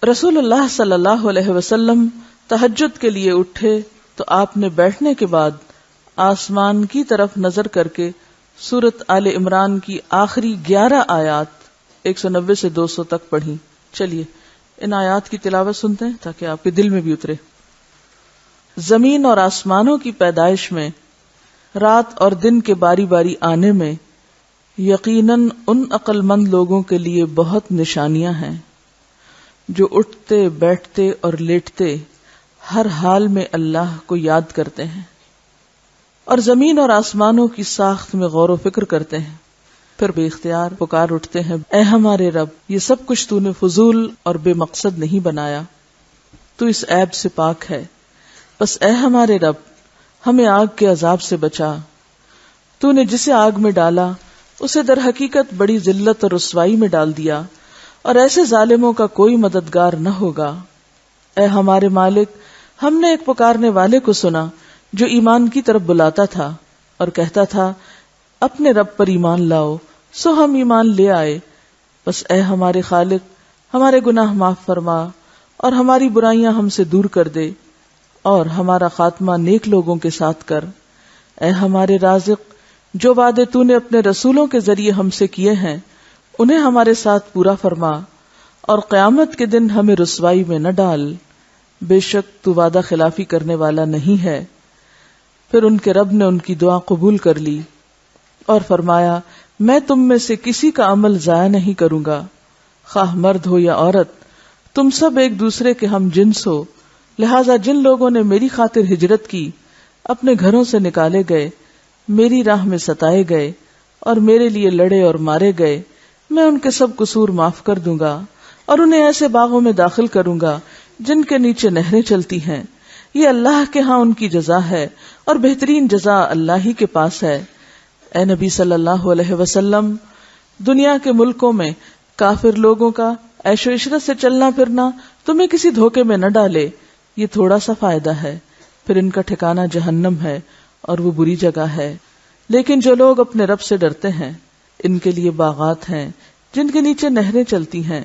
رسول اللہ صلی اللہ علیہ وسلم تہجد کے لیے اٹھے تو آپ نے بیٹھنے کے بعد آسمان کی طرف نظر کر کے سورۃ آل عمران کی آخری 11 آیات 190 سے 200 تک پڑھی. چلیے ان آیات کی تلاوت سنتے ہیں تاکہ آپ کے دل میں بھی اترے. زمین اور آسمانوں کی پیدائش میں، رات اور دن کے باری باری آنے میں یقیناً ان عقل مند لوگوں کے لیے بہت نشانیاں ہیں جو اٹھتے بیٹھتے اور لیٹتے ہر حال میں اللہ کو یاد کرتے ہیں اور زمین اور آسمانوں کی ساخت میں غور و فکر کرتے ہیں. پھر بے اختیار پکار اٹھتے ہیں، اے ہمارے رب، یہ سب کچھ تو نے فضول اور بے مقصد نہیں بنایا، تو اس عیب سے پاک ہے. بس اے ہمارے رب، ہمیں آگ کے عذاب سے بچا. تو نے جسے آگ میں ڈالا اسے در حقیقت بڑی ذلت اور رسوائی میں ڈال دیا، اور ایسے ظالموں کا کوئی مددگار نہ ہوگا. اے ہمارے مالک، ہم نے ایک پکارنے والے کو سنا جو ایمان کی طرف بلاتا تھا اور کہتا تھا اپنے رب پر ایمان لاؤ، سو ہم ایمان لے آئے. بس اے ہمارے خالق، ہمارے گناہ معاف فرما اور ہماری برائیاں ہم سے دور کر دے اور ہمارا خاتمہ نیک لوگوں کے ساتھ کر. اے ہمارے رازق، جو وعدے تو نے اپنے رسولوں کے ذریعے ہم سے کیے ہیں انہیں ہمارے ساتھ پورا فرما اور قیامت کے دن ہمیں رسوائی میں نہ ڈال، بے شک تو وعدہ خلافی کرنے والا نہیں ہے. پھر ان کے رب نے ان کی دعا قبول کر لی اور فرمایا میں تم میں سے کسی کا عمل ضائع نہیں کروں گا، خواہ مرد ہو یا عورت، تم سب ایک دوسرے کے ہم جنس ہو. لہٰذا جن لوگوں نے میری خاطر ہجرت کی، اپنے گھروں سے نکالے گئے، میری راہ میں ستائے گئے اور میرے لیے لڑے اور مارے گئے، میں ان کے سب قصور معاف کر دوں گا اور انہیں ایسے باغوں میں داخل کروں گا جن کے نیچے نہریں چلتی ہیں. یہ اللہ کے ہاں ان کی جزا ہے اور بہترین جزا اللہ ہی کے پاس ہے. اے نبی صلی اللہ علیہ وسلم، دنیا کے ملکوں میں کافر لوگوں کا عیش و عشرت سے چلنا پھرنا تمہیں کسی دھوکے میں نہ ڈالے، یہ تھوڑا سا فائدہ ہے، پھر ان کا ٹھکانہ جہنم ہے اور وہ بری جگہ ہے. لیکن جو لوگ اپنے رب سے ڈرتے ہیں ان کے لیے باغات ہیں جن کے نیچے نہریں چلتی ہیں،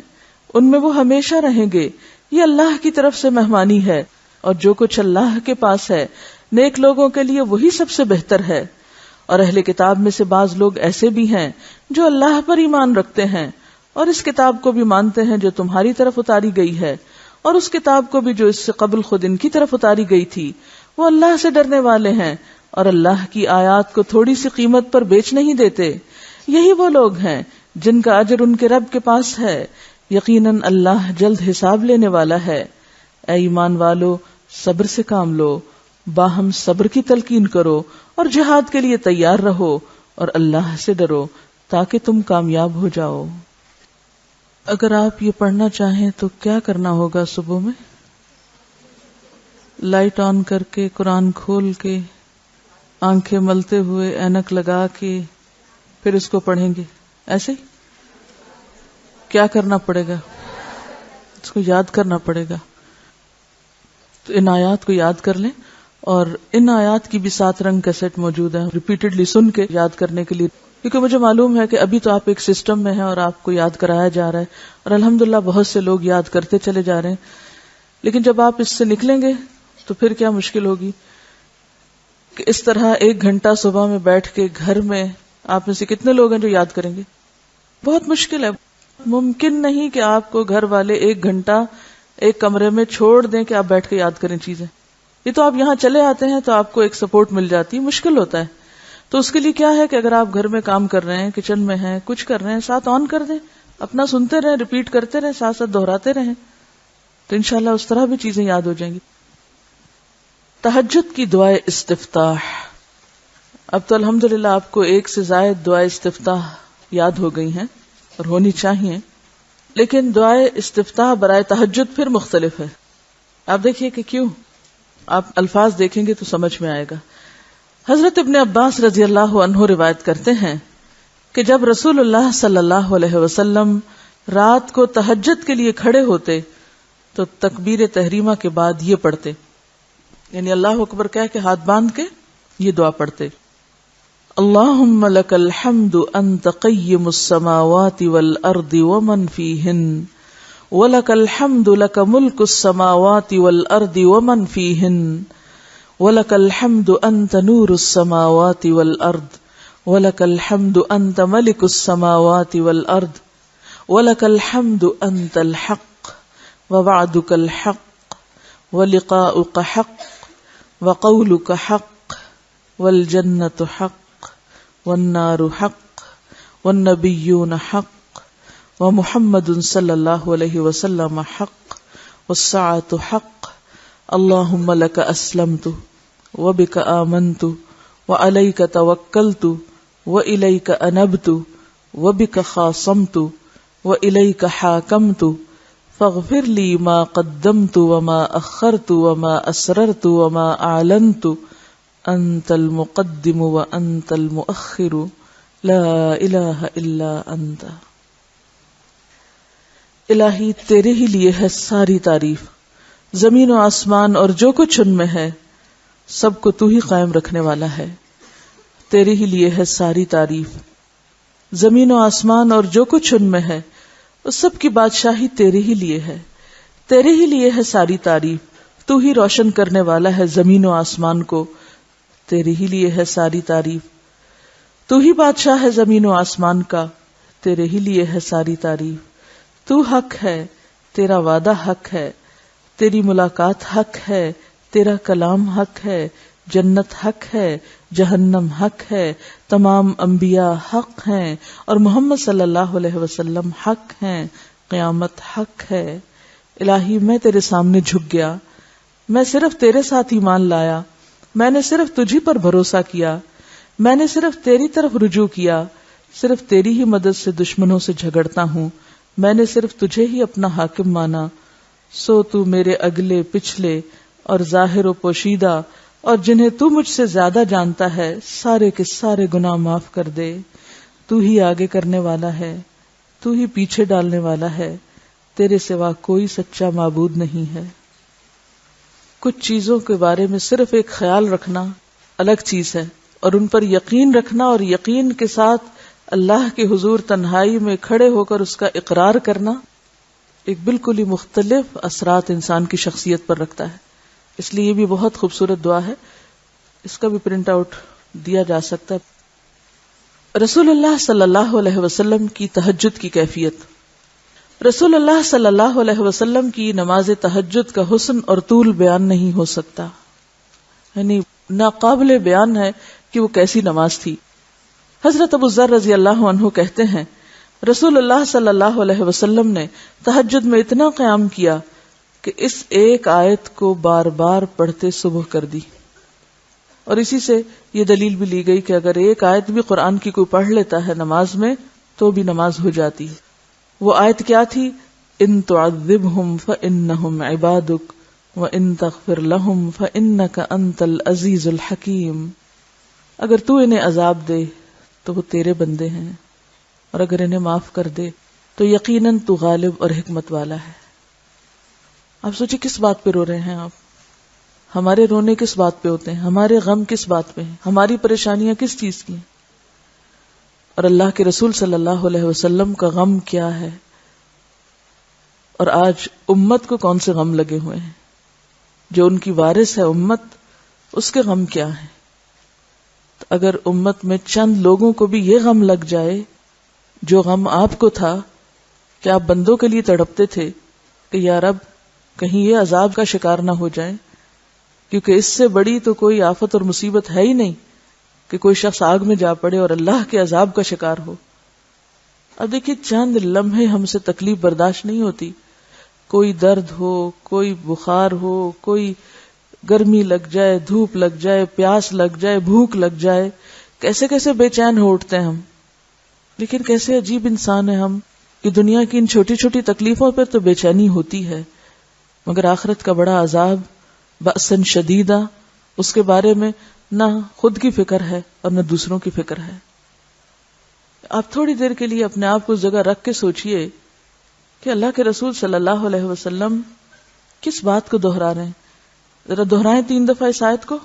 ان میں وہ ہمیشہ رہیں گے. یہ اللہ کی طرف سے مہمانی ہے اور جو کچھ اللہ کے پاس ہے نیک لوگوں کے لیے وہی سب سے بہتر ہے. اور اہل کتاب میں سے بعض لوگ ایسے بھی ہیں جو اللہ پر ایمان رکھتے ہیں اور اس کتاب کو بھی مانتے ہیں جو تمہاری طرف اتاری گئی ہے اور اس کتاب کو بھی جو اس سے قبل خود ان کی طرف اتاری گئی تھی. وہ اللہ سے ڈرنے والے ہیں اور اللہ کی آیات کو تھوڑی سی قیمت پر بیچ نہیں دیتے. یہی وہ لوگ ہیں جن کا اجر ان کے رب کے پاس ہے. یقیناً اللہ جلد حساب لینے والا ہے. اے ایمان والو، صبر سے کام لو، باہم صبر کی تلقین کرو اور جہاد کے لیے تیار رہو اور اللہ سے ڈرو تاکہ تم کامیاب ہو جاؤ. اگر آپ یہ پڑھنا چاہیں تو کیا کرنا ہوگا؟ صبح میں لائٹ آن کر کے، قرآن کھول کے، آنکھیں ملتے ہوئے، اینک لگا کے پھر اس کو پڑھیں گے. ایسے ہی کیا کرنا پڑے گا؟ اس کو یاد کرنا پڑے گا. تو ان آیات کو یاد کر لیں، اور ان آیات کی بھی 7 رنگ کیسٹ موجود ہے ریپیٹڈلی سن کے یاد کرنے کے لیے، کیونکہ مجھے معلوم ہے کہ ابھی تو آپ ایک سسٹم میں ہیں اور آپ کو یاد کرایا جا رہا ہے اور الحمدللہ بہت سے لوگ یاد کرتے چلے جا رہے ہیں. لیکن جب آپ اس سے نکلیں گے تو پھر کیا مشکل ہوگی کہ اس طرح 1 گھنٹہ صبح میں بیٹھ کے گھر میں آپ میں سے کتنے لوگ ہیں جو یاد کریں گے؟ بہت مشکل ہے. ممکن نہیں کہ آپ کو گھر والے 1 گھنٹہ ایک کمرے میں چھوڑ دیں کہ آپ بیٹھ کے یاد کریں چیزیں. یہ تو آپ یہاں چلے آتے ہیں تو آپ کو ایک سپورٹ مل جاتی ہے. مشکل ہوتا ہے. تو اس کے لیے کیا ہے کہ اگر آپ گھر میں کام کر رہے ہیں، کچن میں ہیں، کچھ کر رہے ہیں، ساتھ آن کر دیں، اپنا سنتے رہیں، ریپیٹ کرتے رہیں، ساتھ ساتھ دہراتے رہیں، تو انشاءاللہ اس طرح بھی چیزیں یاد ہو جائیں گی. تہجد کی دعائے استفتاح. اب تو الحمدللہ آپ کو 1 سے زائد دعائے استفتاح یاد ہو گئی ہیں اور ہونی چاہیے، لیکن دعائے استفتاح برائے تہجد پھر مختلف ہے. آپ دیکھیے کہ کیوں، آپ الفاظ دیکھیں گے تو سمجھ میں آئے گا. حضرت ابن عباس رضی اللہ عنہ روایت کرتے ہیں کہ جب رسول اللہ صلی اللہ علیہ وسلم رات کو تہجد کے لیے کھڑے ہوتے تو تکبیر تحریمہ کے بعد یہ پڑھتے، یعنی اللہ اکبر کہہ کے ہاتھ باندھ کے یہ دعا پڑھتے: اللہم لک الحمد انت قیم السماوات والارض ومن فیہن وَلَكَ الْحَمْدُ لَكَ مُلْكُ السَّمَاوَاتِ وَالْأَرْضِ وَمَنْ فِيهِنَّ وَلَكَ الْحَمْدُ أَنْتَ نُورُ السَّمَاوَاتِ وَالْأَرْضِ وَلَكَ الْحَمْدُ أَنْتَ مَلِكُ السَّمَاوَاتِ وَالْأَرْضِ وَلَكَ الْحَمْدُ أَنْتَ الْحَقُّ وَوَعْدُكَ الْحَقُّ وَلِقَاؤُكَ حَقٌّ وَقَوْلُكَ حَقٌّ وَالْجَنَّةُ حَقٌّ وَالنَّارُ حَقٌّ وَالنَّبِيُّونَ حَقٌّ وَمُحَمَّدٌ صلی اللہ علیہ وسلم حق والساعة حق اللہم لک اسلمت وبک آمنت وعلیک توکلت وإلیک انبت وبک خاصمت وإلیک حاکمت فاغفر لی ما قدمت وما اخرت وما اسررت وما اعلنت انت المقدم وانت المؤخر لا الہ الا انت۔ الہی تیرے ہی لیے ہے ساری تعریف، زمین و آسمان اور جو کچھ ان میں ہے سب کو تو ہی قائم رکھنے والا ہے۔ تیرے ہی لیے ہے ساری تعریف، زمین و آسمان اور جو کچھ ان میں ہے اس سب کی بادشاہی تیرے ہی لیے ہے۔ تیرے ہی لیے ہے ساری تعریف، تو ہی روشن کرنے والا ہے زمین و آسمان کو، تیرے ہی لیے ہے ساری تعریف۔ تو ہی بادشاہ ہے زمین و آسمان کا، تیرے ہی لیے ہے ساری تعریف۔ تو حق ہے، تیرا وعدہ حق ہے، تیری ملاقات حق ہے، تیرا کلام حق ہے، جنت حق ہے، جہنم حق ہے، تمام انبیاء حق ہیں اور محمد صلی اللہ علیہ وسلم حق ہیں، قیامت حق ہے۔ الہی میں تیرے سامنے جھک گیا، میں صرف تیرے ساتھ ایمان لایا، میں نے صرف تجھی پر بھروسہ کیا، میں نے صرف تیری طرف رجوع کیا، صرف تیری ہی مدد سے دشمنوں سے جھگڑتا ہوں، میں نے صرف تجھے ہی اپنا حاکم مانا، سو تو میرے اگلے پچھلے اور ظاہر و پوشیدہ اور جنہیں تو مجھ سے زیادہ جانتا ہے سارے کے سارے گناہ معاف کر دے۔ تو ہی آگے کرنے والا ہے، تو ہی پیچھے ڈالنے والا ہے، تیرے سوا کوئی سچا معبود نہیں ہے۔ کچھ چیزوں کے بارے میں صرف ایک خیال رکھنا الگ چیز ہے، اور ان پر یقین رکھنا اور یقین کے ساتھ اللہ کے حضور تنہائی میں کھڑے ہو کر اس کا اقرار کرنا ایک بالکل ہی مختلف اثرات انسان کی شخصیت پر رکھتا ہے۔ اس لیے یہ بھی بہت خوبصورت دعا ہے، اس کا بھی پرنٹ آؤٹ دیا جا سکتا ہے۔ رسول اللہ صلی اللہ علیہ وسلم کی تہجد کی کیفیت۔ رسول اللہ صلی اللہ علیہ وسلم کی نماز تہجد کا حسن اور طول بیان نہیں ہو سکتا، یعنی ناقابل بیان ہے کہ وہ کیسی نماز تھی۔ حضرت ابو ذر رضی اللہ عنہ کہتے ہیں رسول اللہ صلی اللہ علیہ وسلم نے تہجد میں اتنا قیام کیا کہ اس ایک آیت کو بار بار پڑھتے صبح کر دی، اور اسی سے یہ دلیل بھی لی گئی کہ اگر ایک آیت بھی قرآن کی کوئی پڑھ لیتا ہے نماز میں تو بھی نماز ہو جاتی ہے۔ وہ آیت کیا تھی؟ ان تعذبہم فانہم عبادک وان تغفر لہم فانک انت العزیز الحکیم۔ اگر تو انہیں عذاب دے تو وہ تیرے بندے ہیں، اور اگر انہیں معاف کر دے تو یقیناً تو غالب اور حکمت والا ہے۔ آپ سوچیں کس بات پہ رو رہے ہیں آپ؟ ہمارے رونے کس بات پہ ہوتے ہیں؟ ہمارے غم کس بات پہ ہیں؟ ہماری پریشانیاں کس چیز کی ہیں؟ اور اللہ کے رسول صلی اللہ علیہ وسلم کا غم کیا ہے؟ اور آج امت کو کون سے غم لگے ہوئے ہیں؟ جو ان کی وارث ہے امت، اس کے غم کیا ہیں؟ تو اگر امت میں چند لوگوں کو بھی یہ غم لگ جائے جو غم آپ کو تھا، کہ آپ بندوں کے لیے تڑپتے تھے کہ یا رب کہیں یہ عذاب کا شکار نہ ہو جائیں، کیونکہ اس سے بڑی تو کوئی آفت اور مصیبت ہے ہی نہیں کہ کوئی شخص آگ میں جا پڑے اور اللہ کے عذاب کا شکار ہو۔ اب دیکھیے چند لمحے ہم سے تکلیف برداشت نہیں ہوتی، کوئی درد ہو، کوئی بخار ہو، کوئی گرمی لگ جائے، دھوپ لگ جائے، پیاس لگ جائے، بھوک لگ جائے، کیسے کیسے بے چین ہو اٹھتے ہیں ہم۔ لیکن کیسے عجیب انسان ہیں ہم کہ دنیا کی ان چھوٹی چھوٹی تکلیفوں پر تو بے چینی ہوتی ہے، مگر آخرت کا بڑا عذاب بأسن شدیدہ، اس کے بارے میں نہ خود کی فکر ہے اور نہ دوسروں کی فکر ہے۔ آپ تھوڑی دیر کے لیے اپنے آپ کو اس جگہ رکھ کے سوچئے کہ اللہ کے رسول صلی اللہ علیہ وسلم کس بات کو دہرا رہے ہیں۔ ذرا دہرائیں 3 دفعہ اس آیت کو۔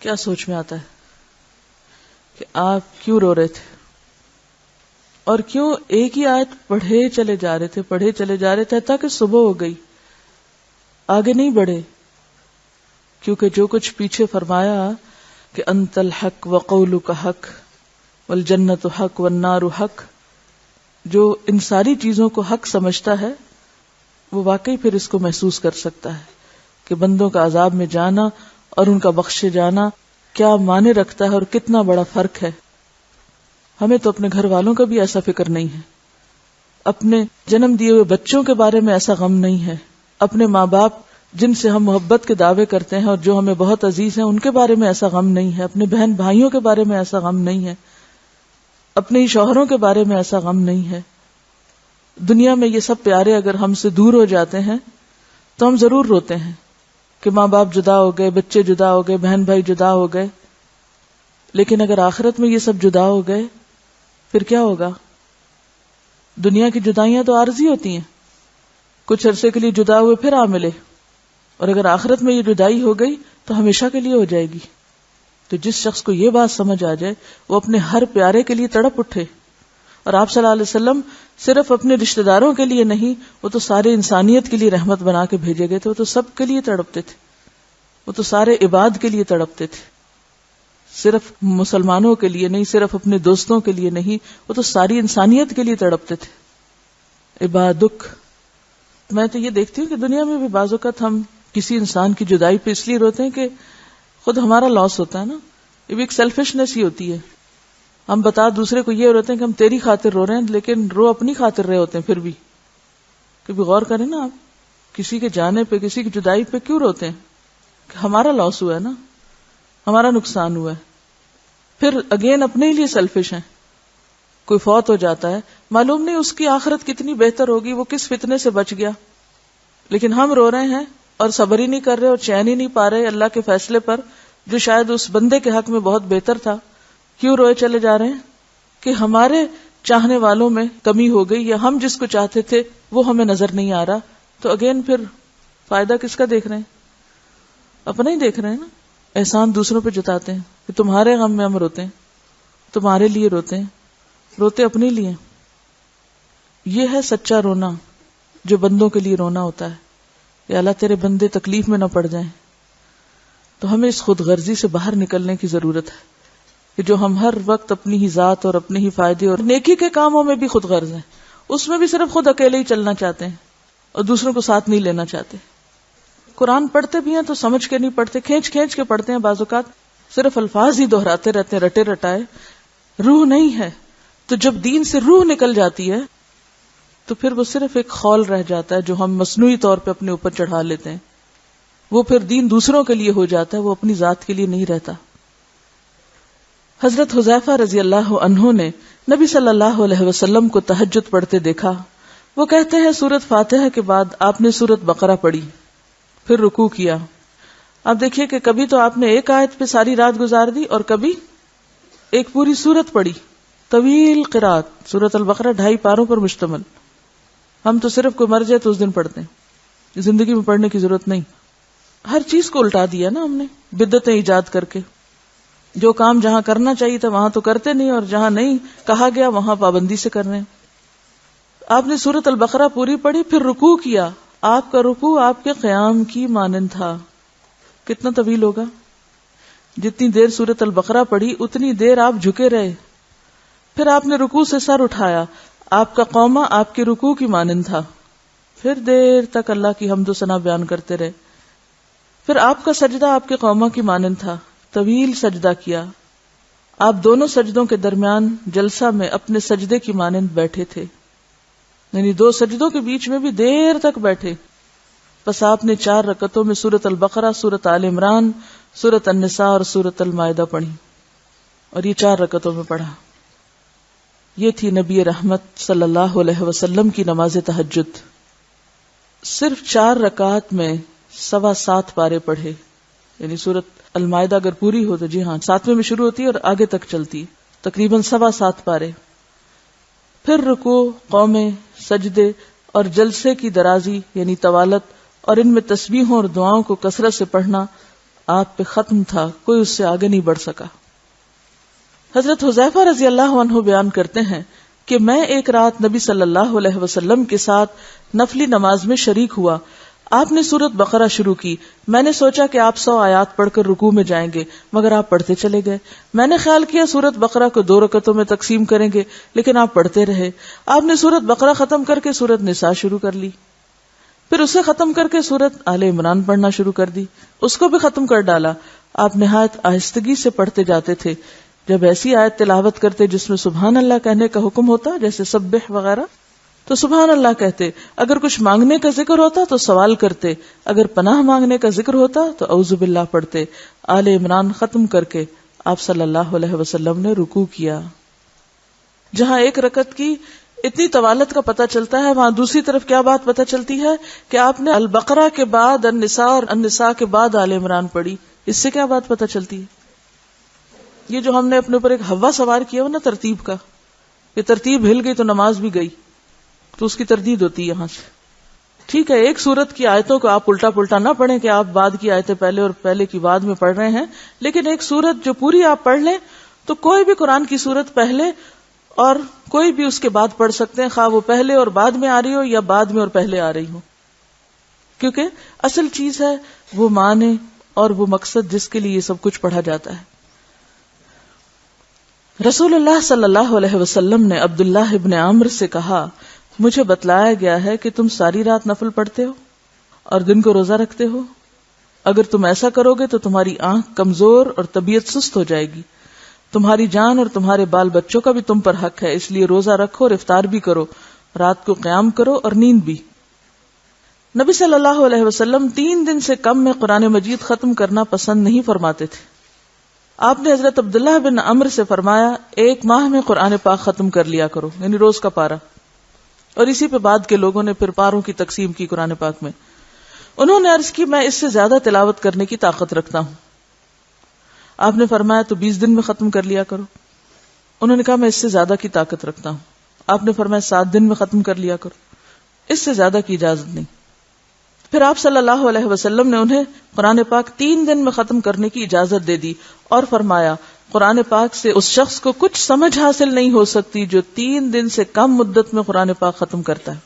کیا سوچ میں آتا ہے کہ آپ کیوں رو رہے تھے اور کیوں ایک ہی آیت پڑھے چلے جا رہے تھے تاکہ صبح ہو گئی، آگے نہیں بڑھے؟ کیونکہ جو کچھ پیچھے فرمایا کہ انت الحق وقولک حق والجنت حق والنار حق، جو ان ساری چیزوں کو حق سمجھتا ہے وہ واقعی پھر اس کو محسوس کر سکتا ہے کہ بندوں کا عذاب میں جانا اور ان کا بخشے جانا کیا معنی رکھتا ہے اور کتنا بڑا فرق ہے۔ ہمیں تو اپنے گھر والوں کا بھی ایسا فکر نہیں ہے، اپنے جنم دیے ہوئے بچوں کے بارے میں ایسا غم نہیں ہے، اپنے ماں باپ جن سے ہم محبت کے دعوے کرتے ہیں اور جو ہمیں بہت عزیز ہیں ان کے بارے میں ایسا غم نہیں ہے، اپنے بہن بھائیوں کے بارے میں ایسا غم نہیں ہے، اپنے ہی شوہروں کے بارے میں ایسا غم نہیں ہے۔ دنیا میں یہ سب پیارے اگر ہم سے دور ہو جاتے ہیں تو ہم ضرور روتے ہیں کہ ماں باپ جدا ہو گئے، بچے جدا ہو گئے، بہن بھائی جدا ہو گئے، لیکن اگر آخرت میں یہ سب جدا ہو گئے پھر کیا ہوگا؟ دنیا کی جدائیاں تو عارضی ہوتی ہیں، کچھ عرصے کے لیے جدا ہوئے پھر آ ملے، اور اگر آخرت میں یہ جدائی ہو گئی تو ہمیشہ کے لیے ہو جائے گی۔ تو جس شخص کو یہ بات سمجھ آ جائے وہ اپنے ہر پیارے کے لیے تڑپ اٹھے، اور آپ صلی اللہ علیہ وسلم صرف اپنے رشتہ داروں کے لیے نہیں، وہ تو سارے انسانیت کے لیے رحمت بنا کے بھیجے گئے تھے، وہ تو سب کے لیے تڑپتے تھے، وہ تو سارے عباد کے لیے تڑپتے تھے، صرف مسلمانوں کے لیے نہیں، صرف اپنے دوستوں کے لیے نہیں، وہ تو ساری انسانیت کے لیے تڑپتے تھے۔ عبادک، میں تو یہ دیکھتی ہوں کہ دنیا میں بھی بعض اوقات ہم کسی انسان کی جدائی پہ اس لیے روتے ہیں کہ خود ہمارا لاس ہوتا ہے نا، یہ بھی ایک سیلفشنس ہی ہوتی ہے۔ ہم بتا دوسرے کو یہ روتے ہیں کہ ہم تیری خاطر رو رہے ہیں، لیکن رو اپنی خاطر رہے ہوتے ہیں پھر بھی۔ کبھی غور کریں نا آپ، کسی کے جانے پہ، کسی کی جدائی پہ کیوں روتے ہیں؟ کہ ہمارا لاس ہوا ہے نا، ہمارا نقصان ہوا ہے۔ پھر اگین اپنے ہی لیے سیلفش ہیں۔ کوئی فوت ہو جاتا ہے، معلوم نہیں اس کی آخرت کتنی بہتر ہوگی، وہ کس فتنے سے بچ گیا، لیکن ہم رو رہے ہیں اور صبر ہی نہیں کر رہے اور چین ہی نہیں پا رہے اللہ کے فیصلے پر جو شاید اس بندے کے حق میں بہت بہتر تھا۔ کیوں روئے چلے جا رہے ہیں؟ کہ ہمارے چاہنے والوں میں کمی ہو گئی، یا ہم جس کو چاہتے تھے وہ ہمیں نظر نہیں آ رہا۔ تو اگین پھر فائدہ کس کا دیکھ رہے ہیں؟ اپنا ہی دیکھ رہے ہیں نا۔ احسان دوسروں پہ جتاتے ہیں کہ تمہارے غم میں ہم روتے ہیں، تمہارے لیے روتے ہیں، روتے اپنے لیے۔ یہ ہے سچا رونا جو بندوں کے لیے رونا ہوتا ہے کہ اللہ تیرے بندے تکلیف میں نہ پڑ جائیں۔ تو ہمیں اس خود غرضی سے باہر نکلنے کی ضرورت ہے کہ جو ہم ہر وقت اپنی ہی ذات اور اپنے ہی فائدے اور نیکی کے کاموں میں بھی خود غرض ہیں، اس میں بھی صرف خود اکیلے ہی چلنا چاہتے ہیں اور دوسروں کو ساتھ نہیں لینا چاہتے۔ قرآن پڑھتے بھی ہیں تو سمجھ کے نہیں پڑھتے، کھینچ کھینچ کے پڑھتے ہیں، بعض اوقات صرف الفاظ ہی دہراتے رہتے ہیں رٹے رٹائے، روح نہیں ہے۔ تو جب دین سے روح نکل جاتی ہے تو پھر وہ صرف ایک خول رہ جاتا ہے جو ہم مصنوعی طور پہ اپنے اوپر چڑھا لیتے ہیں، وہ پھر دین دوسروں کے لیے ہو جاتا ہے، وہ اپنی ذات کے لیے نہیں رہتا۔ حضرت حذیفہ رضی اللہ عنہ نے نبی صلی اللہ علیہ وسلم کو تہجد پڑھتے دیکھا۔ وہ کہتے ہیں سورۃ فاتحہ کے بعد آپ نے سورۃ بقرہ پڑھی، پھر رکوع کیا۔ اب دیکھیے کہ کبھی تو آپ نے ایک آیت پہ ساری رات گزار دی اور کبھی ایک پوری سورت پڑھی، طویل قرات۔ سورۃ البقرہ 2.5 پاروں پر مشتمل۔ ہم تو صرف کوئی مر جائے تو اس دن پڑھتے ہیں، زندگی میں پڑھنے کی ضرورت نہیں۔ ہر چیز کو الٹا دیا نا ہم نے بدعتیں ایجاد کر کے۔ جو کام جہاں کرنا چاہیے تھا وہاں تو کرتے نہیں، اور جہاں نہیں کہا گیا وہاں پابندی سے کر رہے ہیں۔ آپ نے سورۃ البقرہ پوری پڑھی، پھر رکوع کیا۔ آپ کا رکوع آپ کے قیام کی مانند تھا۔ کتنا طویل ہوگا؟ جتنی دیر سورۃ البقرہ پڑھی اتنی دیر آپ جھکے رہے۔ پھر آپ نے رکوع سے سر اٹھایا، آپ کا قومہ آپ کے رکوع کی مانند تھا۔ پھر دیر تک اللہ کی حمد و ثنا بیان کرتے رہے۔ پھر آپ کا سجدہ آپ کے قومہ کی مانند تھا، طویل سجدہ کیا۔ آپ دونوں سجدوں کے درمیان جلسہ میں اپنے سجدے کی مانند بیٹھے تھے، یعنی 2 سجدوں کے بیچ میں بھی دیر تک بیٹھے۔ بس آپ نے 4 رکعتوں میں سورۃ البقرہ، سورۃ آل عمران، سورۃ النساء اور سورۃ المائدہ پڑھی، اور یہ 4 رکعتوں میں پڑھا۔ یہ تھی نبی رحمت صلی اللہ علیہ وسلم کی نماز تہجد۔ صرف 4 رکعات میں 7.25 پارے پڑھے، یعنی سورۃ المائدہ اگر پوری ہو تو جی ہاں 7ویں میں شروع ہوتی ہے اور آگے تک چلتی، تقریباً 7.25 پارے۔ پھر رکوع، قومے، سجدے اور جلسے کی درازی یعنی طوالت، اور ان میں تسبیحوں اور دعاؤں کو کثرت سے پڑھنا آپ پہ ختم تھا، کوئی اس سے آگے نہیں بڑھ سکا۔ حضرت حذیفہ رضی اللہ عنہ بیان کرتے ہیں کہ میں ایک رات نبی صلی اللہ علیہ وسلم کے ساتھ نفلی نماز میں شریک ہوا۔ آپ نے سورۃ بقرہ شروع کی، میں نے سوچا کہ آپ 100 آیات پڑھ کر رکوع میں جائیں گے، مگر آپ پڑھتے چلے گئے۔ میں نے خیال کیا سورۃ بقرہ کو 2 رکعتوں میں تقسیم کریں گے، لیکن آپ پڑھتے رہے۔ آپ نے سورۃ بقرہ ختم کر کے سورۃ نساء شروع کر لی، پھر اسے ختم کر کے سورۃ آل عمران پڑھنا شروع کر دی، اس کو بھی ختم کر ڈالا۔ آپ نہایت آہستگی سے پڑھتے جاتے تھے، جب ایسی آیت تلاوت کرتے جس میں سبحان اللہ کہنے کا حکم ہوتا، جیسے سبح وغیرہ، تو سبحان اللہ کہتے۔ اگر کچھ مانگنے کا ذکر ہوتا تو سوال کرتے، اگر پناہ مانگنے کا ذکر ہوتا تو اعوذ باللہ پڑھتے۔ آل عمران ختم کر کے آپ صلی اللہ علیہ وسلم نے رکوع کیا۔ جہاں ایک رکعت کی اتنی طوالت کا پتہ چلتا ہے، وہاں دوسری طرف کیا بات پتہ چلتی ہے کہ آپ نے البقرہ کے بعد النساء اور النساء کے بعد آل عمران پڑھی۔ اس سے کیا بات پتہ چلتی ہے؟ یہ جو ہم نے اپنے اوپر ایک ہوا سوار کیا ہو نا ترتیب کا، یہ ترتیب ہل گئی تو نماز بھی گئی، تو اس کی تردید ہوتی ہے یہاں سے۔ ٹھیک ہے، ایک سورت کی آیتوں کو آپ الٹا پلٹا نہ پڑھیں کہ آپ بعد کی آیتیں پہلے اور پہلے کی بعد میں پڑھ رہے ہیں، لیکن ایک سورت جو پوری آپ پڑھ لیں تو کوئی بھی قرآن کی سورت پہلے اور کوئی بھی اس کے بعد پڑھ سکتے ہیں، خواہ وہ پہلے اور بعد میں آ رہی ہو یا بعد میں اور پہلے آ رہی ہو، کیونکہ اصل چیز ہے وہ معنی اور وہ مقصد جس کے لیے یہ سب کچھ پڑھا جاتا ہے۔ رسول اللہ صلی اللہ علیہ وسلم نے عبداللہ ابن عمرو سے کہا، مجھے بتلایا گیا ہے کہ تم ساری رات نفل پڑھتے ہو اور دن کو روزہ رکھتے ہو۔ اگر تم ایسا کرو گے تو تمہاری آنکھ کمزور اور طبیعت سست ہو جائے گی، تمہاری جان اور تمہارے بال بچوں کا بھی تم پر حق ہے، اس لیے روزہ رکھو اور افطار بھی کرو، رات کو قیام کرو اور نیند بھی۔ نبی صلی اللہ علیہ وسلم 3 دن سے کم میں قرآن مجید ختم کرنا پسند نہیں فرماتے تھے۔ آپ نے حضرت عبداللہ بن عمرو سے فرمایا، 1 ماہ میں قرآن پاک ختم کر لیا کرو، یعنی روز کا پارہ، اور اسی پہ بعد کے لوگوں نے پھر پاروں کی تقسیم کی قرآن پاک میں۔ انہوں نے عرض کی، میں اس سے زیادہ تلاوت کرنے کی طاقت رکھتا ہوں۔ آپ نے فرمایا تو 20 دن میں ختم کر لیا کرو۔ انہوں نے کہا میں اس سے زیادہ کی طاقت رکھتا ہوں۔ آپ نے فرمایا 7 دن میں ختم کر لیا کرو، اس سے زیادہ کی اجازت نہیں۔ پھر آپ صلی اللہ علیہ وسلم نے انہیں قرآن پاک 3 دن میں ختم کرنے کی اجازت دے دی اور فرمایا، قرآن پاک سے اس شخص کو کچھ سمجھ حاصل نہیں ہو سکتی جو 3 دن سے کم مدت میں قرآن پاک ختم کرتا ہے۔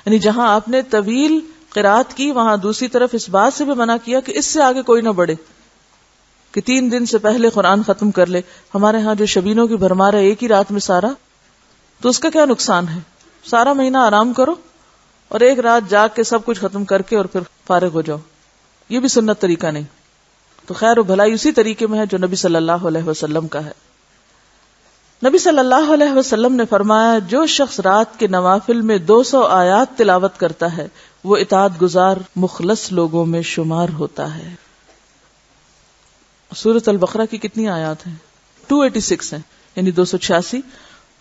یعنی جہاں آپ نے طویل قرات کی، وہاں دوسری طرف اس بات سے بھی منع کیا کہ اس سے آگے کوئی نہ بڑھے کہ 3 دن سے پہلے قرآن ختم کر لے۔ ہمارے ہاں جو شبینوں کی بھرمار ہے ایک ہی رات میں سارا، تو اس کا کیا نقصان ہے؟ سارا مہینہ آرام کرو اور ایک رات جاگ کے سب کچھ ختم کر کے اور پھر فارغ ہو جاؤ، یہ بھی سنت طریقہ نہیں۔ تو خیر و بھلائی اسی طریقے میں ہے جو نبی صلی اللہ علیہ وسلم کا ہے۔ نبی صلی اللہ علیہ وسلم نے فرمایا، جو شخص رات کے نوافل میں 200 آیات تلاوت کرتا ہے وہ اطاعت گزار مخلص لوگوں میں شمار ہوتا ہے۔ سورۃ البقرہ کی کتنی آیات ہیں؟ 286 ہیں، یعنی 286۔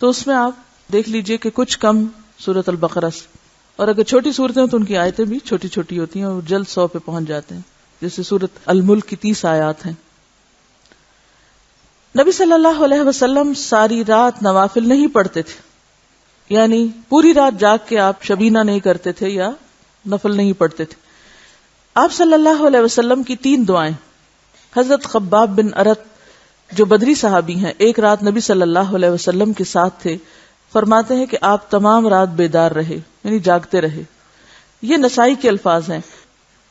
تو اس میں آپ دیکھ لیجئے کہ کچھ کم سورۃ البقرہ سے، اور اگر چھوٹی صورتیں تو ان کی آیتیں بھی چھوٹی چھوٹی ہوتی ہیں اور جلد 100 پہ پہنچ جاتے ہیں، جیسے سورۃ الملک کی 30 آیات ہیں۔ نبی صلی اللہ علیہ وسلم ساری رات نوافل نہیں پڑھتے تھے، یعنی پوری رات جاگ کے آپ شبینہ نہیں کرتے تھے یا نفل نہیں پڑھتے تھے۔ آپ صلی اللہ علیہ وسلم کی 3 دعائیں، حضرت خباب بن ارت جو بدری صحابی ہیں، ایک رات نبی صلی اللہ علیہ وسلم کے ساتھ تھے، فرماتے ہیں کہ آپ تمام رات بیدار رہے، یعنی جاگتے رہے۔ یہ نسائی کے الفاظ ہیں،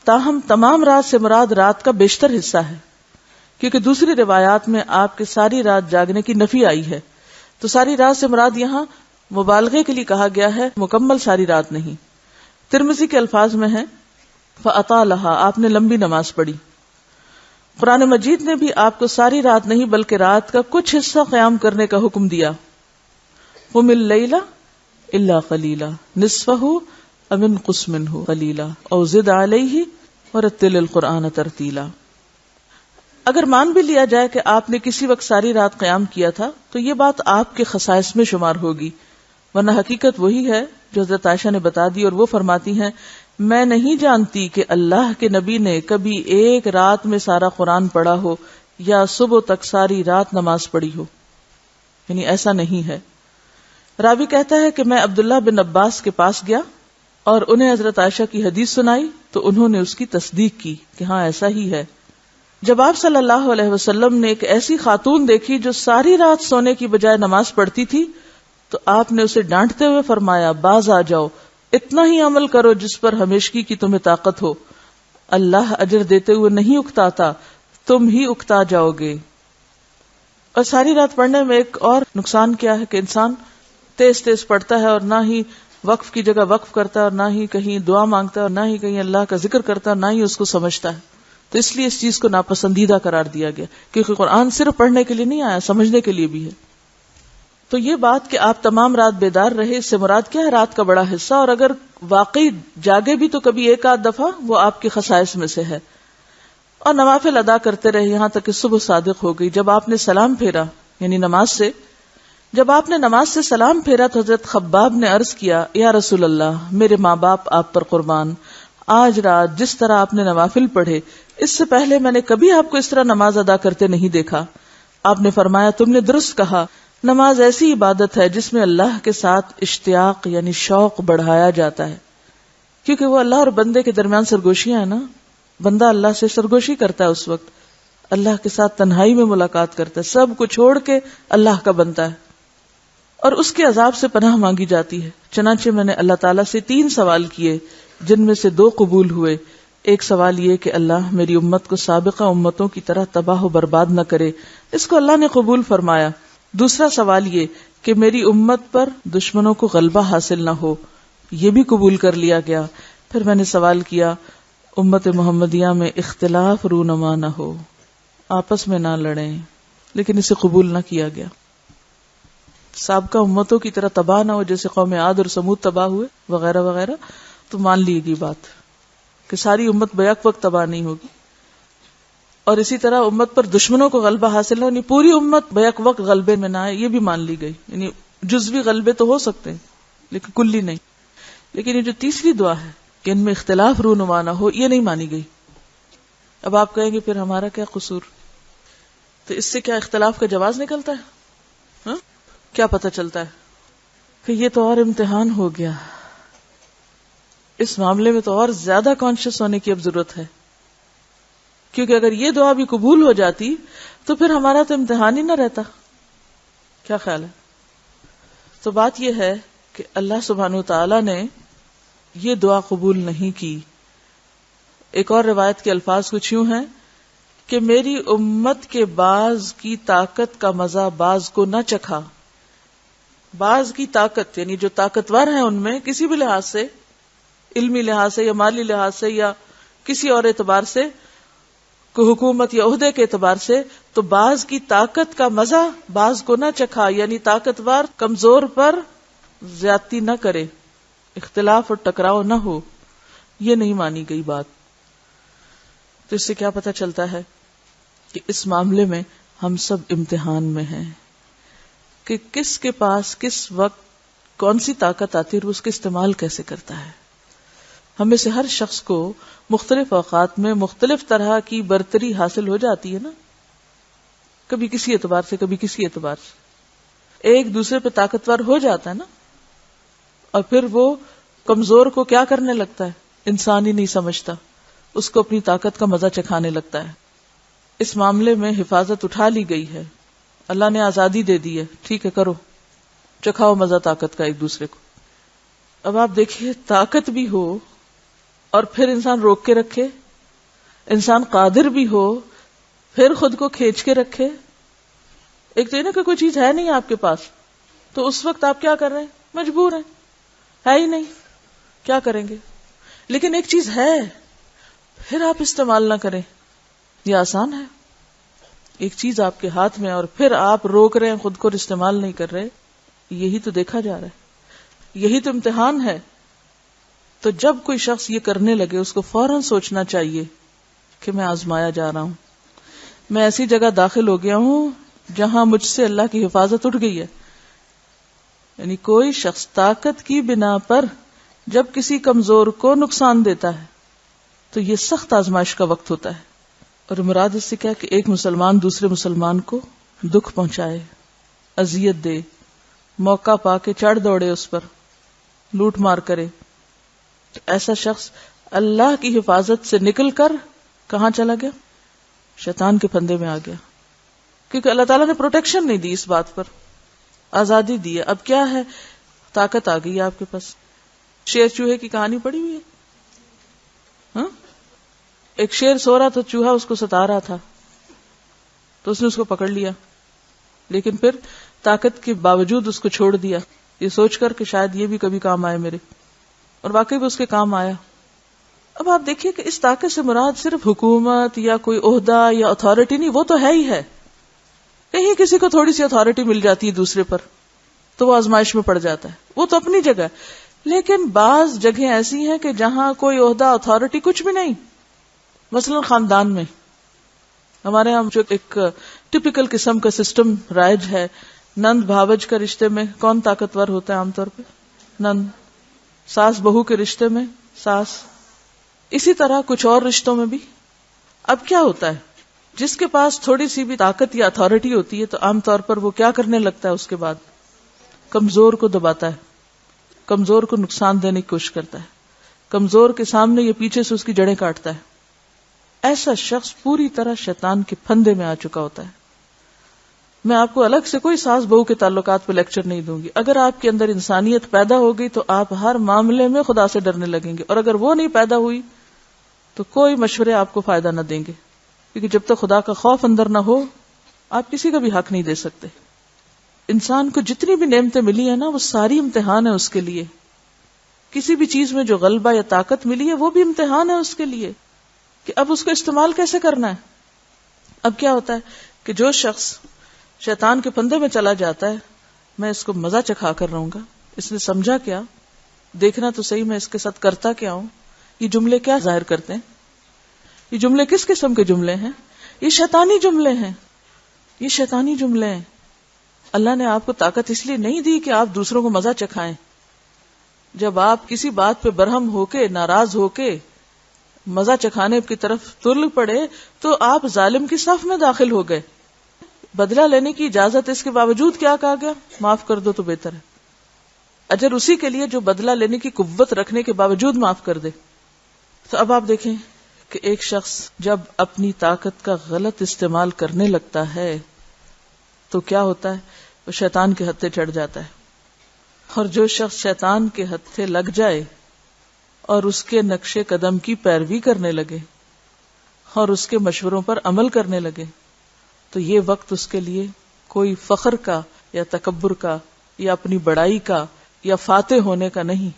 تاہم تمام رات سے مراد رات کا بیشتر حصہ ہے، کیونکہ دوسری روایات میں آپ کے ساری رات جاگنے کی نفی آئی ہے، تو ساری رات سے مراد یہاں مبالغے کے لیے کہا گیا ہے، مکمل ساری رات نہیں۔ ترمذی کے الفاظ میں ہے، فَأَطَالَهَا، آپ نے لمبی نماز پڑھی۔ قرآن مجید نے بھی آپ کو ساری رات نہیں بلکہ رات کا کچھ حصہ قیام کرنے کا حکم دیا۔ قُمِ اللَّيْلَ إِلَّا قَلِيلًا نِصْفَهُ أَوِ انقُصْ مِنْهُ قَلِيلًا أَوْ زِدْ عَلَيْهِ وَرَتِّلِ الْقُرْآنَ تَرْتِيلًا۔ اگر مان بھی لیا جائے کہ آپ نے کسی وقت ساری رات قیام کیا تھا تو یہ بات آپ کے خصائص میں شمار ہوگی، ورنہ حقیقت وہی ہے جو حضرت عائشہ نے بتا دی، اور وہ فرماتی ہیں، میں نہیں جانتی کہ اللہ کے نبی نے کبھی ایک رات میں سارا قرآن پڑھا ہو یا صبح تک ساری رات نماز پڑھی ہو، یعنی ایسا نہیں ہے۔ راوی کہتا ہے کہ میں عبداللہ بن عباس کے پاس گیا اور انہیں حضرت عائشہ کی حدیث سنائی تو انہوں نے اس کی تصدیق کی کہ ہاں ایسا ہی ہے۔ جب آپ صلی اللہ علیہ وسلم نے ایک ایسی خاتون دیکھی جو ساری رات سونے کی بجائے نماز پڑھتی تھی تو آپ نے اسے ڈانٹتے ہوئے فرمایا باز آ جاؤ، اتنا ہی عمل کرو جس پر ہمیشگی کی تمہیں طاقت ہو، اللہ اجر دیتے ہوئے نہیں اکتاتا، تم ہی اکتا جاؤ گے۔ اور ساری رات پڑھنے میں ایک اور نقصان کیا ہے کہ انسان تیز تیز پڑھتا ہے اور نہ ہی وقف کی جگہ وقف کرتا ہے اور نہ ہی کہیں دعا مانگتا ہے اور نہ ہی کہیں اللہ کا ذکر کرتا ہے اور نہ ہی اس کو سمجھتا ہے، تو اس لیے اس چیز کو ناپسندیدہ قرار دیا گیا، کیونکہ قرآن صرف پڑھنے کے لیے نہیں آیا، سمجھنے کے لیے بھی ہے۔ تو یہ بات کہ آپ تمام رات بیدار رہے، اس سے مراد کیا ہے؟ رات کا بڑا حصہ، اور اگر واقعی جاگے بھی تو کبھی ایک آدھ دفعہ، وہ آپ کی خصائص میں سے ہے، اور نوافل ادا کرتے رہے یہاں تک کہ صبح صادق ہو گئی۔ جب آپ نے سلام پھیرا یعنی نماز سے، جب آپ نے نماز سے سلام پھیرا تو حضرت خباب نے عرض کیا یا رسول اللہ، میرے ماں باپ آپ پر قربان، آج رات جس طرح آپ نے نوافل پڑھے اس سے پہلے میں نے کبھی آپ کو اس طرح نماز ادا کرتے نہیں دیکھا۔ آپ نے فرمایا تم نے درست کہا، نماز ایسی عبادت ہے جس میں اللہ کے ساتھ اشتیاق یعنی شوق بڑھایا جاتا ہے، کیونکہ وہ اللہ اور بندے کے درمیان سرگوشیاں ہیں نا، بندہ اللہ سے سرگوشی کرتا ہے، اس وقت اللہ کے ساتھ تنہائی میں ملاقات کرتا ہے، سب کو چھوڑ کے اللہ کا بنتا ہے اور اس کے عذاب سے پناہ مانگی جاتی ہے۔ چنانچہ میں نے اللہ تعالیٰ سے 3 سوال کیے جن میں سے 2 قبول ہوئے۔ ایک سوال یہ کہ اللہ میری امت کو سابقہ امتوں کی طرح تباہ و برباد نہ کرے، اس کو اللہ نے قبول فرمایا۔ دوسرا سوال یہ کہ میری امت پر دشمنوں کو غلبہ حاصل نہ ہو، یہ بھی قبول کر لیا گیا۔ پھر میں نے سوال کیا امت محمدیہ میں اختلاف رونما نہ ہو، آپس میں نہ لڑیں، لیکن اسے قبول نہ کیا گیا۔ سابقہ امتوں کی طرح تباہ نہ ہو جیسے قوم عاد اور سمود تباہ ہوئے وغیرہ وغیرہ، تو مان لی گئی بات کہ ساری امت بیک وقت تباہ نہیں ہوگی، اور اسی طرح امت پر دشمنوں کو غلبہ حاصل نہ ہو، یعنی پوری امت بیک وقت غلبے میں نہ آئے، یہ بھی مان لی گئی، یعنی جزوی غلبے تو ہو سکتے ہیں لیکن کلی نہیں۔ لیکن یہ جو تیسری دعا ہے کہ ان میں اختلاف رونما نہ ہو، یہ نہیں مانی گئی۔ اب آپ کہیں گے پھر ہمارا کیا قصور؟ تو اس سے کیا اختلاف کا جواز نکلتا ہے؟ کیا پتہ چلتا ہے کہ یہ تو اور امتحان ہو گیا، اس معاملے میں تو اور زیادہ کانشیس ہونے کی اب ضرورت ہے، کیونکہ اگر یہ دعا بھی قبول ہو جاتی تو پھر ہمارا تو امتحان ہی نہ رہتا۔ کیا خیال ہے؟ تو بات یہ ہے کہ اللہ سبحانہ وتعالی نے یہ دعا قبول نہیں کی۔ ایک اور روایت کے الفاظ کچھ یوں ہیں کہ میری امت کے بعض کی طاقت کا مزہ بعض کو نہ چکھا۔ بعض کی طاقت یعنی جو طاقتور ہیں ان میں کسی بھی لحاظ سے، علمی لحاظ سے یا مالی لحاظ سے یا کسی اور اعتبار سے، کوئی حکومت یا عہدے کے اعتبار سے، تو بعض کی طاقت کا مزہ بعض کو نہ چکھا، یعنی طاقتور کمزور پر زیادتی نہ کرے، اختلاف اور ٹکراؤ نہ ہو، یہ نہیں مانی گئی بات۔ تو اس سے کیا پتہ چلتا ہے کہ اس معاملے میں ہم سب امتحان میں ہیں کہ کس کے پاس کس وقت کون سی طاقت آتی ہے اور اس کا استعمال کیسے کرتا ہے۔ ہم میں سے ہر شخص کو مختلف اوقات میں مختلف طرح کی برتری حاصل ہو جاتی ہے نا، کبھی کسی اعتبار سے کبھی کسی اعتبار سے، ایک دوسرے پہ طاقتور ہو جاتا ہے نا، اور پھر وہ کمزور کو کیا کرنے لگتا ہے، انسان ہی نہیں سمجھتا، اس کو اپنی طاقت کا مزہ چکھانے لگتا ہے۔ اس معاملے میں حفاظت اٹھا لی گئی ہے، اللہ نے آزادی دے دی ہے، ٹھیک ہے کرو، چکھاؤ مزہ طاقت کا ایک دوسرے کو۔ اب آپ دیکھیے طاقت بھی ہو اور پھر انسان روک کے رکھے، انسان قادر بھی ہو پھر خود کو کھینچ کے رکھے۔ ایک تو یہ نا کہ کوئی چیز ہے نہیں آپ کے پاس، تو اس وقت آپ کیا کر رہے ہیں؟ مجبور ہیں، ہے ہی نہیں، کیا کریں گے؟ لیکن ایک چیز ہے پھر آپ استعمال نہ کریں، یہ آسان ہے۔ ایک چیز آپ کے ہاتھ میں اور پھر آپ روک رہے ہیں خود کو، استعمال نہیں کر رہے، یہی تو دیکھا جا رہا ہے، یہی تو امتحان ہے۔ تو جب کوئی شخص یہ کرنے لگے اس کو فوراً سوچنا چاہیے کہ میں آزمایا جا رہا ہوں، میں ایسی جگہ داخل ہو گیا ہوں جہاں مجھ سے اللہ کی حفاظت اٹھ گئی ہے۔ یعنی کوئی شخص طاقت کی بنا پر جب کسی کمزور کو نقصان دیتا ہے تو یہ سخت آزمائش کا وقت ہوتا ہے، اور مراد اس سے کیا کہ ایک مسلمان دوسرے مسلمان کو دکھ پہنچائے، اذیت دے، موقع پا کے چڑھ دوڑے اس پر، لوٹ مار کرے، تو ایسا شخص اللہ کی حفاظت سے نکل کر کہاں چلا گیا؟ شیطان کے پھندے میں آ گیا، کیونکہ اللہ تعالیٰ نے پروٹیکشن نہیں دی، اس بات پر آزادی دی ہے. اب کیا ہے، طاقت آ گئی ہے آپ کے پاس. شیر چوہے کی کہانی پڑی ہوئی ہے. ہاں، ایک شیر سو رہا تو چوہا اس کو ستا رہا تھا، تو اس نے اس کو پکڑ لیا، لیکن پھر طاقت کے باوجود اس کو چھوڑ دیا، یہ سوچ کر کہ شاید یہ بھی کبھی کام آئے میرے، اور واقعی بھی اس کے کام آیا. اب آپ دیکھیے کہ اس طاقت سے مراد صرف حکومت یا کوئی عہدہ یا اتھارٹی نہیں، وہ تو ہے ہی ہے. کہیں کسی کو تھوڑی سی اتھارٹی مل جاتی ہے دوسرے پر تو وہ آزمائش میں پڑ جاتا ہے، وہ تو اپنی جگہ ہے. لیکن بعض جگہیں ایسی ہیں کہ جہاں کوئی عہدہ اتھارٹی کچھ بھی نہیں. مثلا خاندان میں ہمارے یہاں جو ایک ٹپیکل قسم کا سسٹم رائج ہے، نند بھاوج کا رشتے میں کون طاقتور ہوتا ہے عام طور پہ؟ نند. ساس بہو کے رشتے میں ساس. اسی طرح کچھ اور رشتوں میں بھی. اب کیا ہوتا ہے، جس کے پاس تھوڑی سی بھی طاقت یا اتھارٹی ہوتی ہے تو عام طور پر وہ کیا کرنے لگتا ہے، اس کے بعد کمزور کو دباتا ہے، کمزور کو نقصان دینے کی کوشش کرتا ہے، کمزور کے سامنے یا پیچھے سے اس کی جڑیں کاٹتا ہے. ایسا شخص پوری طرح شیطان کے پھندے میں آ چکا ہوتا ہے. میں آپ کو الگ سے کوئی ساس بہو کے تعلقات پہ لیکچر نہیں دوں گی. اگر آپ کے اندر انسانیت پیدا ہو گئی تو آپ ہر معاملے میں خدا سے ڈرنے لگیں گے، اور اگر وہ نہیں پیدا ہوئی تو کوئی مشورے آپ کو فائدہ نہ دیں گے، کیونکہ جب تک خدا کا خوف اندر نہ ہو آپ کسی کا بھی حق نہیں دے سکتے. انسان کو جتنی بھی نعمتیں ملی ہیں نا، وہ ساری امتحان ہے اس کے لیے. کسی بھی چیز میں جو غلبہ یا طاقت ملی ہے وہ بھی امتحان ہے اس کے لیے کہ اب اس کو استعمال کیسے کرنا ہے. اب کیا ہوتا ہے کہ جو شخص شیطان کے پھندے میں چلا جاتا ہے، میں اس کو مزہ چکھا کر رہوں گا، اس نے سمجھا کیا، دیکھنا تو صحیح میں اس کے ساتھ کرتا کیا ہوں. یہ جملے کیا ظاہر کرتے ہیں؟ یہ جملے کس قسم کے جملے ہیں؟ یہ شیطانی جملے ہیں. یہ شیطانی جملے ہیں. اللہ نے آپ کو طاقت اس لیے نہیں دی کہ آپ دوسروں کو مزہ چکھائیں. جب آپ کسی بات پہ برہم ہو کے، ناراض ہو کے مزہ چکھانے کی طرف تل پڑے تو آپ ظالم کی صف میں داخل ہو گئے. بدلہ لینے کی اجازت اس کے باوجود کیا کہا گیا؟ معاف کر دو تو بہتر ہے. اجر اسی کے لیے جو بدلہ لینے کی قوت رکھنے کے باوجود معاف کر دے. تو اب آپ دیکھیں کہ ایک شخص جب اپنی طاقت کا غلط استعمال کرنے لگتا ہے تو کیا ہوتا ہے؟ وہ شیطان کے ہتھے چڑھ جاتا ہے. اور جو شخص شیطان کے ہتھے لگ جائے اور اس کے نقش قدم کی پیروی کرنے لگے اور اس کے مشوروں پر عمل کرنے لگے تو یہ وقت اس کے لیے کوئی فخر کا یا تکبر کا یا اپنی بڑائی کا یا فاتح ہونے کا نہیں،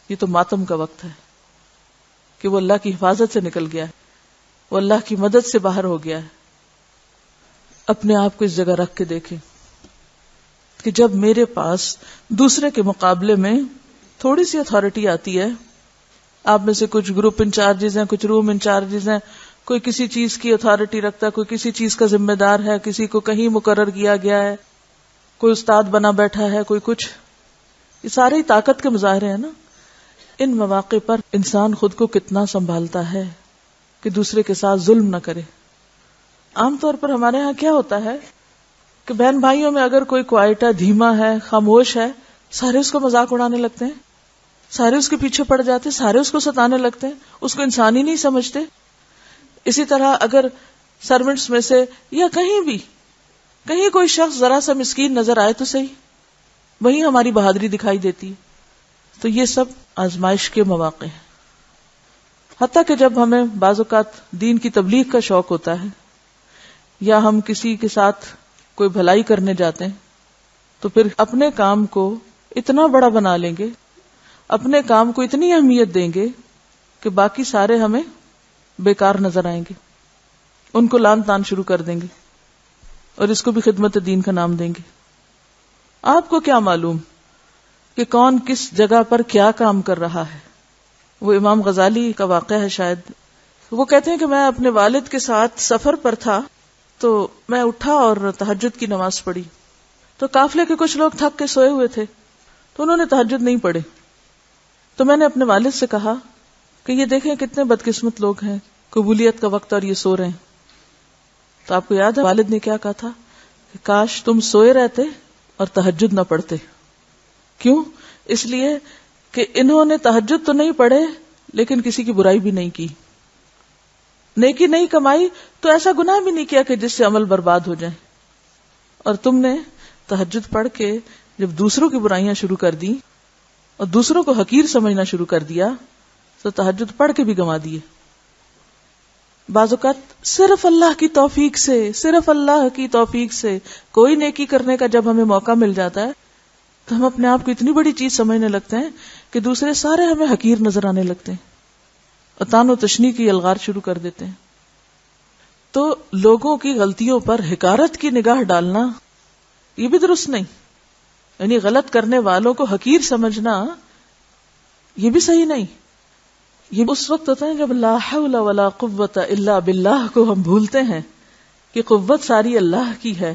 یہ تو ماتم کا وقت ہے کہ وہ اللہ کی حفاظت سے نکل گیا ہے، وہ اللہ کی مدد سے باہر ہو گیا ہے. اپنے آپ کو اس جگہ رکھ کے دیکھیں کہ جب میرے پاس دوسرے کے مقابلے میں تھوڑی سی اتھارٹی آتی ہے، آپ میں سے کچھ گروپ انچارجز ہیں، کچھ روم انچارجز ہیں، کوئی کسی چیز کی اتھارٹی رکھتا ہے، کوئی کسی چیز کا ذمہ دار ہے، کسی کو کہیں مقرر کیا گیا ہے، کوئی استاد بنا بیٹھا ہے، کوئی کچھ. یہ سارے طاقت کے مظاہرے ہیں نا. ان مواقع پر انسان خود کو کتنا سنبھالتا ہے کہ دوسرے کے ساتھ ظلم نہ کرے. عام طور پر ہمارے ہاں کیا ہوتا ہے کہ بہن بھائیوں میں اگر کوئی کوائٹ ہے، دھیما ہے، خاموش ہے، سارے اس کو مذاق اڑانے لگتے ہیں، سارے اس کے پیچھے پڑ جاتے ہیں، سارے اس کو ستانے لگتے ہیں، اس کو انسان ہی نہیں سمجھتے. اسی طرح اگر سرونٹس میں سے یا کہیں بھی کہیں کوئی شخص ذرا سا مسکین نظر آئے تو صحیح، وہیں ہماری بہادری دکھائی دیتی ہے. تو یہ سب آزمائش کے مواقع ہیں. حتیٰ کہ جب ہمیں بعض اوقات دین کی تبلیغ کا شوق ہوتا ہے یا ہم کسی کے ساتھ کوئی بھلائی کرنے جاتے ہیں تو پھر اپنے کام کو اتنا بڑا بنا لیں گے، اپنے کام کو اتنی اہمیت دیں گے کہ باقی سارے ہمیں بیکار نظر آئیں گے، ان کو لان تان شروع کر دیں گے اور اس کو بھی خدمت دین کا نام دیں گے. آپ کو کیا معلوم کہ کون کس جگہ پر کیا کام کر رہا ہے؟ وہ امام غزالی کا واقعہ ہے شاید. وہ کہتے ہیں کہ میں اپنے والد کے ساتھ سفر پر تھا تو میں اٹھا اور تہجد کی نماز پڑھی تو قافلے کے کچھ لوگ تھک کے سوئے ہوئے تھے تو انہوں نے تہجد نہیں پڑھے. تو میں نے اپنے والد سے کہا کہ یہ دیکھیں کتنے بدقسمت لوگ ہیں، قبولیت کا وقت اور یہ سو رہے ہیں. تو آپ کو یاد ہے والد نے کیا کہا تھا کہ کاش تم سوئے رہتے اور تہجد نہ پڑھتے. کیوں؟ اس لیے کہ انہوں نے تہجد تو نہیں پڑھے لیکن کسی کی برائی بھی نہیں کی. نیکی نہیں کمائی تو ایسا گناہ بھی نہیں کیا کہ جس سے عمل برباد ہو جائے. اور تم نے تہجد پڑھ کے جب دوسروں کی برائیاں شروع کر دی اور دوسروں کو حقیر سمجھنا شروع کر دیا تو تہجد پڑھ کے بھی گنوا دیے. بعض اوقات صرف اللہ کی توفیق سے کوئی نیکی کرنے کا جب ہمیں موقع مل جاتا ہے تو ہم اپنے آپ کو اتنی بڑی چیز سمجھنے لگتے ہیں کہ دوسرے سارے ہمیں حقیر نظر آنے لگتے ہیں اور تان و تشنیع کی الغار شروع کر دیتے ہیں. تو لوگوں کی غلطیوں پر حقارت کی نگاہ ڈالنا یہ بھی درست نہیں. یعنی غلط کرنے والوں کو حقیر سمجھنا یہ بھی صحیح نہیں. یہ اس وقت ہوتا ہے جب لا حول ولا قوت الا باللہ کو ہم بھولتے ہیں کہ قوت ساری اللہ کی ہے.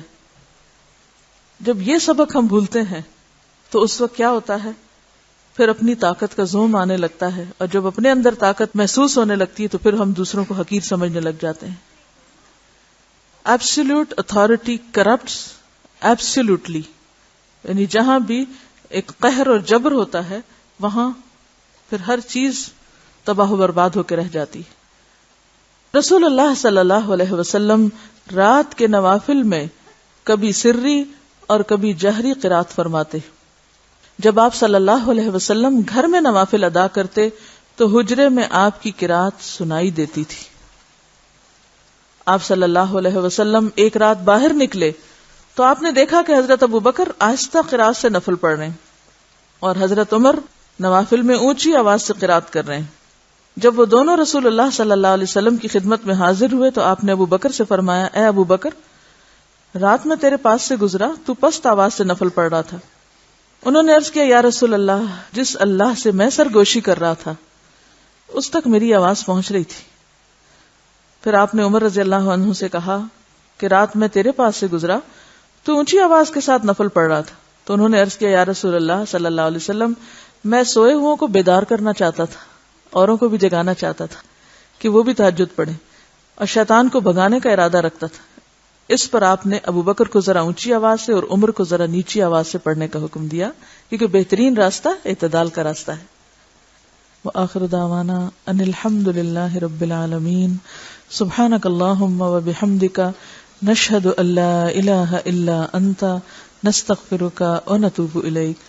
جب یہ سبق ہم بھولتے ہیں تو اس وقت کیا ہوتا ہے, پھر اپنی طاقت کا زوم آنے لگتا ہے, اور جب اپنے اندر طاقت محسوس ہونے لگتی ہے تو پھر ہم دوسروں کو حقیر سمجھنے لگ جاتے ہیں. ایبسولوٹ اتھارٹی کرپٹس ایبسولوٹلی, یعنی جہاں بھی ایک قہر اور جبر ہوتا ہے وہاں پھر ہر چیز تباہ و برباد ہو کے رہ جاتی. رسول اللہ صلی اللہ علیہ وسلم رات کے نوافل میں کبھی سری اور کبھی جہری قرات فرماتے. جب آپ صلی اللہ علیہ وسلم گھر میں نوافل ادا کرتے تو حجرے میں آپ کی قرات سنائی دیتی تھی. آپ صلی اللہ علیہ وسلم ایک رات باہر نکلے تو آپ نے دیکھا کہ حضرت ابوبکر آہستہ قرات سے نفل پڑھ رہے ہیں اور حضرت عمر نوافل میں اونچی آواز سے قرات کر رہے ہیں. جب وہ دونوں رسول اللہ صلی اللہ علیہ وسلم کی خدمت میں حاضر ہوئے تو آپ نے ابو بکر سے فرمایا, اے ابو بکر, رات میں تیرے پاس سے گزرا تو پست آواز سے نفل پڑھ رہا تھا. انہوں نے عرض کیا, یا رسول اللہ, جس اللہ سے میں سرگوشی کر رہا تھا اس تک میری آواز پہنچ رہی تھی. پھر آپ نے عمر رضی اللہ عنہ سے کہا کہ رات میں تیرے پاس سے گزرا تو اونچی آواز کے ساتھ نفل پڑھ رہا تھا. تو انہوں نے عرض کیا, یا رسول اللہ صلی اللہ علیہ وسلم, میں سوئے ہوں کو بیدار کرنا چاہتا تھا, اوروں کو بھی جگانا چاہتا تھا کہ وہ بھی تہجد پڑھیں, اور شیطان کو بھگانے کا ارادہ رکھتا تھا. اس پر آپ نے ابو بکر کو ذرا اونچی آواز سے اور عمر کو ذرا نیچی آواز سے پڑھنے کا حکم دیا, کیونکہ بہترین راستہ اعتدال کا راستہ ہے. وآخر دعوانا ان الحمد للہ رب العالمین. سبحانک اللہم وبحمدک, نشہد ان لا الہ الا انت, نستغفرک ونتوب الیک.